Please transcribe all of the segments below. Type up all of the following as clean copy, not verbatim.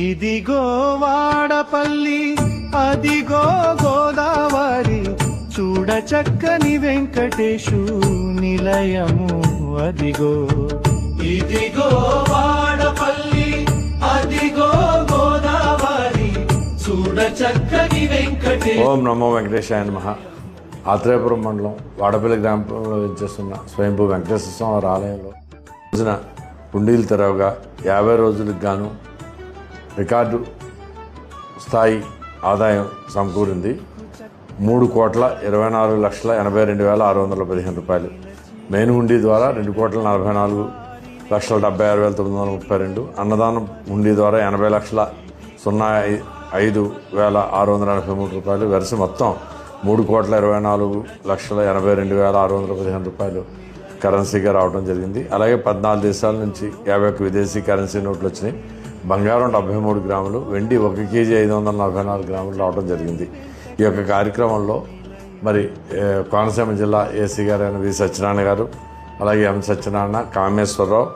ఇదిగో వాడపల్లి అదిగో గోదావరి చూడ చక్కని వెంకటేశు నిలయము అదిగో. ఇదిగో వాడపల్లి అదిగో గోదావరి చూడ చక్కని వెంకటేశు. ఓం నమో వెంకటేశాయ నమః. ఆత్రేయపురం మండలం వాడపల్లి గ్రామంలో చేస్తున్న స్వయంభూ వెంకటేశ్వర స్వామి ఆలయంలో రోజున హుండీలు తెరవగా 50 రోజులకు గాను రికార్డు స్థాయి ఆదాయం సమకూరింది. 3,24,82,615 రూపాయలు. మెయిన్ హుండీ ద్వారా 2,44,76,932. అన్నదానం హుండీ ద్వారా 80,05,683 రూపాయలు. వెరసి మొత్తం 3,24,82,615 రూపాయలు కరెన్సీగా రావడం జరిగింది. అలాగే 14 దేశాల నుంచి 51 విదేశీ కరెన్సీ నోట్లు వచ్చినాయి. బంగారం 73 గ్రాములు, వెండి 1 కేజీ 544 గ్రాములు రావడం జరిగింది. ఈ యొక్క కార్యక్రమంలో మరి కోనసీమ జిల్లా ఏసీ గారు అయిన వి సత్యనారాయణ గారు, అలాగే ఎం సత్యనారాయణ, కామేశ్వరరావు,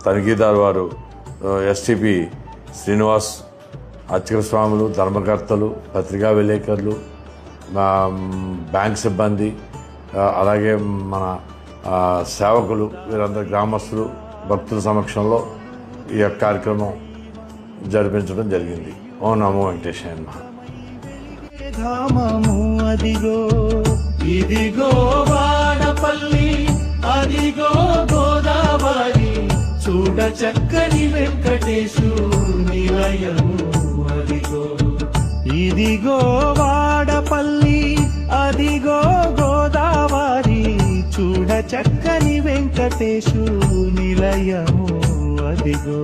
తనిఖీదారు వారు ఎస్టీపీ శ్రీనివాస్, అర్చక స్వాములు, ధర్మకర్తలు, పత్రికా విలేకరులు, బ్యాంక్ సిబ్బంది, అలాగే మన సేవకులు, వీరందరూ గ్రామస్తులు, భక్తుల సమక్షంలో ఈ యొక్క కార్యక్రమం జరిపించడం జరిగింది. ఓం నమో వెంకటేశాయ నమః. ధామము అదిగో ఇదిగో వాడపల్లి అదిగో గోదావరి చూడ చక్కని వెంకటేశు నిలయము అదిగో. ఇదిగో వాడపల్లి అదిగో గోదావరి చూడ చక్కని వెంకటేశు నిలయము అదిగో.